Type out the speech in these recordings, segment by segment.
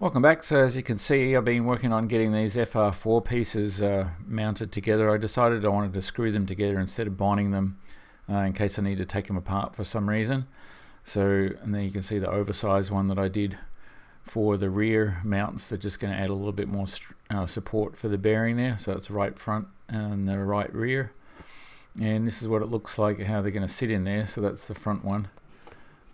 Welcome back. So as you can see, I've been working on getting these FR4 pieces mounted together. I decided I wanted to screw them together instead of bonding them in case I need to take them apart for some reason. So, and then you can see the oversized one that I did for the rear mounts. They're just going to add a little bit more support for the bearing there. So it's right front and the right rear. And this is what it looks like, how they're going to sit in there. So that's the front one.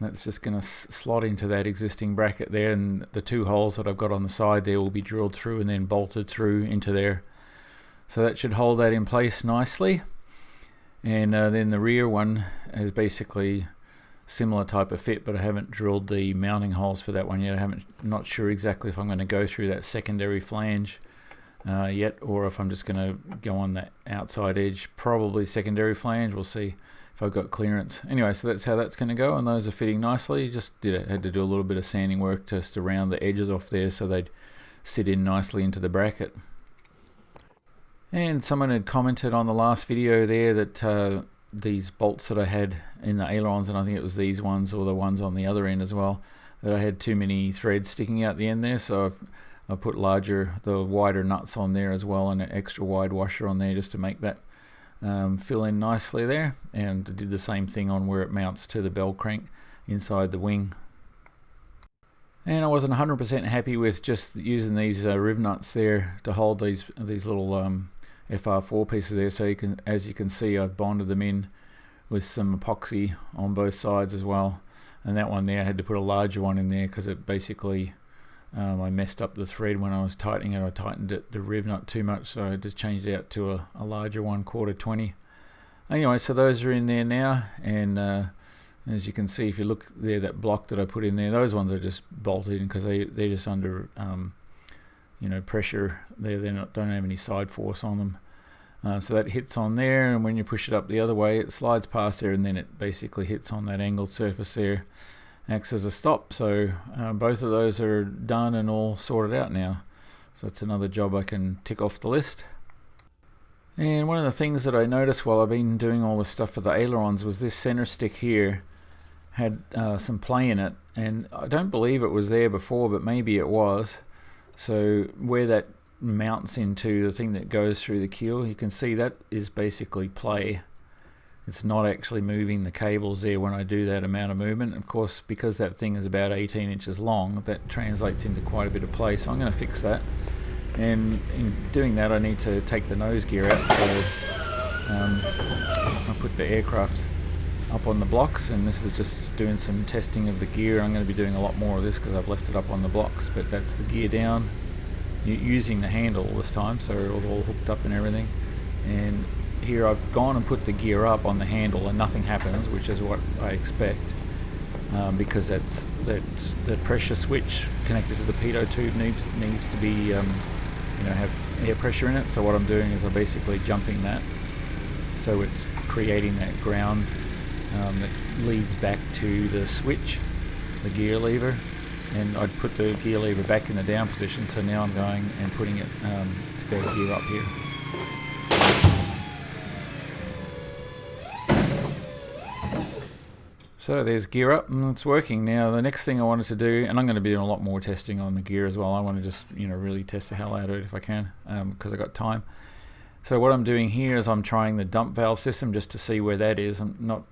That's just going to slot into that existing bracket there, and the two holes that I've got on the side there will be drilled through and then bolted through into there. So that should hold that in place nicely. And then the rear one is basically similar type of fit, but I haven't drilled the mounting holes for that one yet. Not sure exactly if I'm going to go through that secondary flange yet, or if I'm just going to go on that outside edge. Probably secondary flange. We'll see if I've got clearance. Anyway, so that's how that's going to go, and those are fitting nicely. Just had to do a little bit of sanding work just to round the edges off there so they'd sit in nicely into the bracket. And someone had commented on the last video there that these bolts that I had in the ailerons, and I think it was these ones or the ones on the other end as well, that I had too many threads sticking out the end there, so I've put the wider nuts on there as well, and an extra wide washer on there just to make that fill in nicely there. And I did the same thing on where it mounts to the bell crank inside the wing. And I wasn't 100% happy with just using these riv nuts there to hold these little FR4 pieces there. So as you can see, I've bonded them in with some epoxy on both sides as well. And that one there, I had to put a larger one in there because it basically I messed up the thread when I was tightening it. I tightened the riv nut too much, so I just changed it out to a larger one, 1/4-20. Anyway, so those are in there now, and as you can see, if you look there, that block that I put in there, those ones are just bolted in because they're just under pressure. They don't have any side force on them. So that hits on there, and when you push it up the other way, it slides past there, and then it basically hits on that angled surface there. Acts as a stop. So both of those are done and all sorted out now. So it's another job I can tick off the list. And one of the things that I noticed while I've been doing all this stuff for the ailerons was this center stick here had some play in it, and I don't believe it was there before, but maybe it was. So where that mounts into the thing that goes through the keel, you can see that is basically play. It's not actually moving the cables there when I do that amount of movement. Of course, because that thing is about 18 inches long, that translates into quite a bit of play. So I'm going to fix that. And in doing that, I need to take the nose gear out. So I put the aircraft up on the blocks, and this is just doing some testing of the gear. I'm going to be doing a lot more of this because I've left it up on the blocks. But that's the gear down, using the handle this time, so it's all hooked up and everything. And here I've gone and put the gear up on the handle and nothing happens, which is what I expect, because that's the pressure switch connected to the pitot tube needs to be have air pressure in it. So what I'm doing is I'm basically jumping that, so it's creating that ground that leads back to the switch, the gear lever, and I'd put the gear lever back in the down position. So now I'm going and putting it to go gear up here. So there's gear up, and it's working. Now the next thing I wanted to do, and I'm going to be doing a lot more testing on the gear as well. I want to just really test the hell out of it if I can, because I got time. So what I'm doing here is I'm trying the dump valve system just to see where that is. I'm not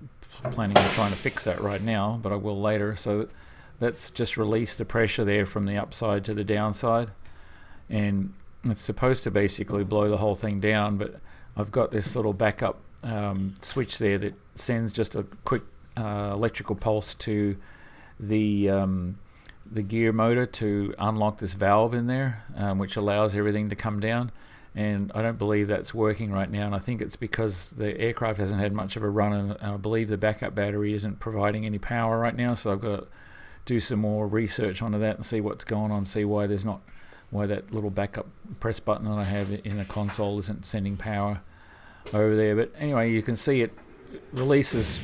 planning on trying to fix that right now, but I will later. So that's just released the pressure there from the upside to the downside, and it's supposed to basically blow the whole thing down. But I've got this little backup switch there that sends just a quick electrical pulse to the gear motor to unlock this valve in there, which allows everything to come down. And I don't believe that's working right now, and I think it's because the aircraft hasn't had much of a run, and I believe the backup battery isn't providing any power right now. So I've got to do some more research onto that and see what's going on, see why that little backup press button that I have in the console isn't sending power over there. But anyway, you can see it releases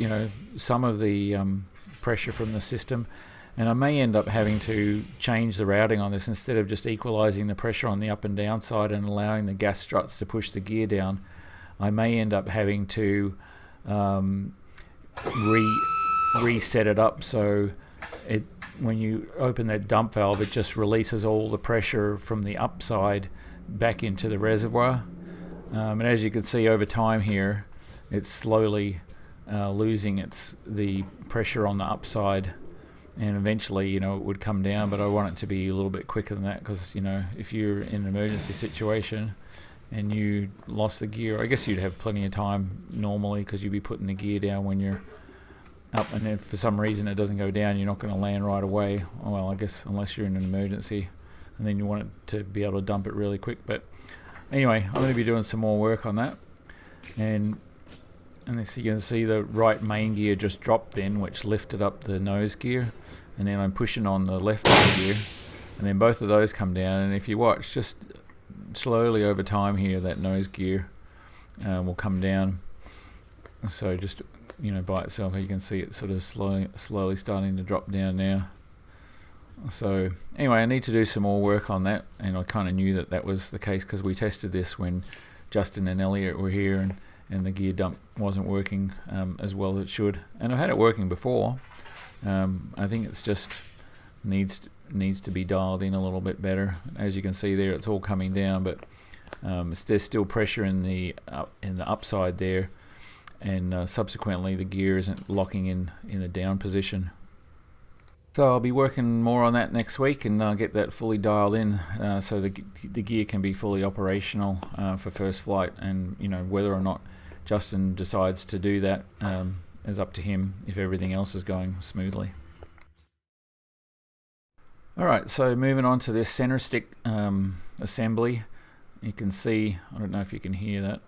some of the pressure from the system, and I may end up having to change the routing on this. Instead of just equalizing the pressure on the up and down side and allowing the gas struts to push the gear down, I may end up having to reset it up so it when you open that dump valve, it just releases all the pressure from the upside back into the reservoir. And as you can see over time here, it's slowly losing the pressure on the upside, and eventually, it would come down. But I want it to be a little bit quicker than that, because if you're in an emergency situation and you lost the gear, I guess you'd have plenty of time normally, because you'd be putting the gear down when you're up, and if for some reason it doesn't go down, you're not going to land right away. Well, I guess unless you're in an emergency, and then you want it to be able to dump it really quick. But anyway, I'm going to be doing some more work on that, and as you can see, the right main gear just dropped then, which lifted up the nose gear, and then I'm pushing on the left main gear, and then both of those come down. And if you watch, just slowly over time here, that nose gear will come down. So just by itself, you can see it sort of slowly starting to drop down now. So anyway, I need to do some more work on that, and I kind of knew that was the case, because we tested this when Justin and Elliot were here, and the gear dump wasn't working as well as it should. And I've had it working before. I think it's just needs to be dialed in a little bit better. As you can see there, it's all coming down, but there's still pressure in the upside there, and subsequently the gear isn't locking in the down position. So I'll be working more on that next week, and I'll get that fully dialed in, so the gear can be fully operational for first flight. And whether or not Justin decides to do that is up to him, if everything else is going smoothly. Alright, so moving on to this center stick assembly. You can see, I don't know if you can hear that,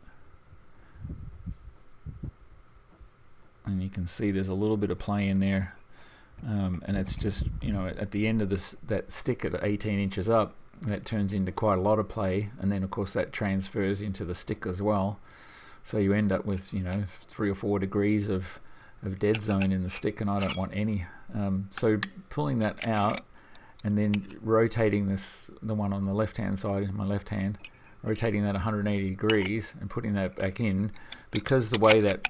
and you can see there's a little bit of play in there. And it's just, at the end of that stick at 18 inches up, that turns into quite a lot of play, and then of course that transfers into the stick as well. So you end up with 3 or 4 degrees of dead zone in the stick, and I don't want any. So pulling that out and then rotating the one on the left hand side, my left hand, rotating that 180 degrees and putting that back in, because the way that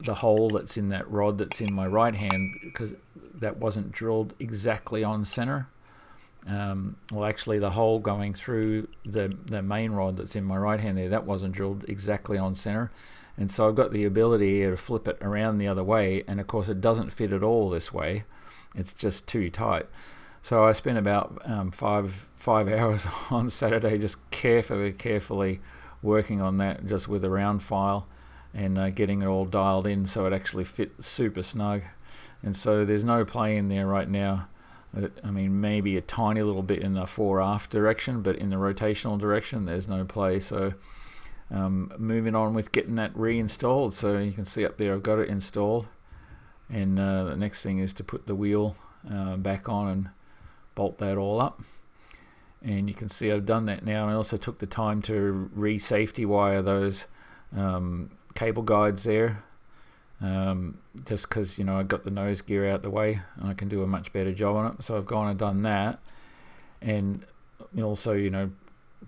the hole that's in that rod that's in my right hand, because that wasn't drilled exactly on center. Well, actually the hole going through the main rod that's in my right hand there, that wasn't drilled exactly on center, and so I've got the ability to flip it around the other way, and of course it doesn't fit at all this way. It's just too tight. So I spent about 5 hours on Saturday just carefully working on that, just with a round file, and getting it all dialed in so it actually fit super snug. And so there's no play in there right now. I mean, maybe a tiny little bit in the fore aft direction, but in the rotational direction there's no play. So moving on with getting that reinstalled. So you can see up there I've got it installed, and the next thing is to put the wheel back on and bolt that all up. And you can see I've done that now, and I also took the time to re-safety wire those cable guides there, just because I got the nose gear out the way and I can do a much better job on it. So I've gone and done that, and also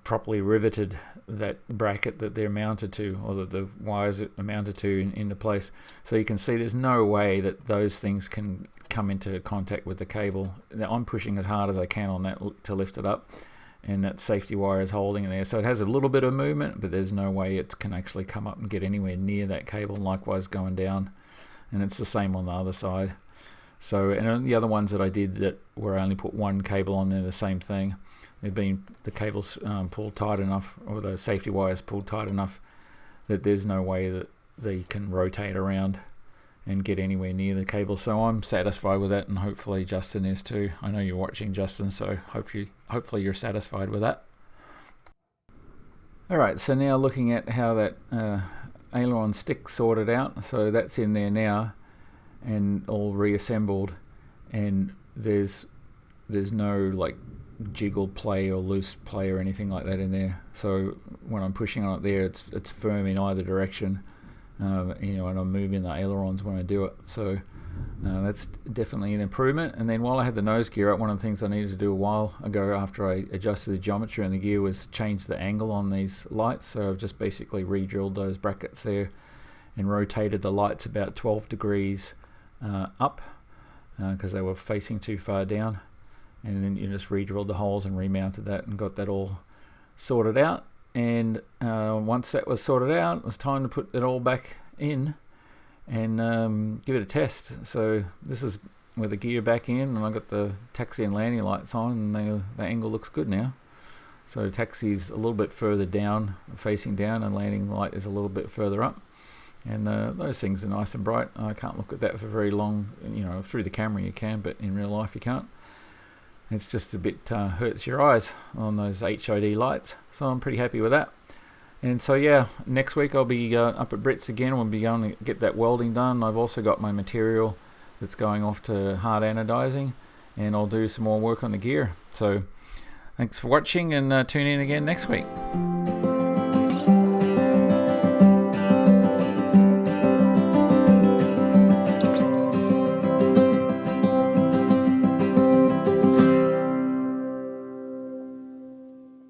properly riveted that bracket that they're mounted to, or the wires that are mounted to, into place. So you can see there's no way that those things can come into contact with the cable. Now I'm pushing as hard as I can on that to lift it up, and that safety wire is holding in there. So it has a little bit of movement, but there's no way it can actually come up and get anywhere near that cable, and likewise going down. And it's the same on the other side. So, and the other ones that I did that where I only put one cable on there, the same thing. The cables pulled tight enough, or the safety wires pulled tight enough, that there's no way that they can rotate around and get anywhere near the cable. So I'm satisfied with that, and hopefully Justin is too. I know you're watching, Justin, so hopefully you're satisfied with that. Alright, so now looking at how that aileron stick sorted out. So that's in there now and all reassembled, and there's no like jiggle play or loose play or anything like that in there. So when I'm pushing on it there, it's firm in either direction, and I'm moving the ailerons when I do it. So that's definitely an improvement. And then while I had the nose gear up, one of the things I needed to do a while ago after I adjusted the geometry on the gear was change the angle on these lights. So I've just basically re-drilled those brackets there and rotated the lights about 12 degrees up, because they were facing too far down, and then you just re-drilled the holes and remounted that and got that all sorted out. And once that was sorted out, it was time to put it all back in and give it a test. So this is with the gear back in, and I got the taxi and landing lights on, and the angle looks good now. So taxi's a little bit further down, facing down, and landing light is a little bit further up. And those things are nice and bright. I can't look at that for very long. Through the camera you can, but in real life you can't. It's just a bit hurts your eyes on those HID lights. So I'm pretty happy with that. And so yeah, next week I'll be up at Brits again. We'll be going to get that welding done. I've also got my material that's going off to hard anodizing, and I'll do some more work on the gear. So thanks for watching, and tune in again next week.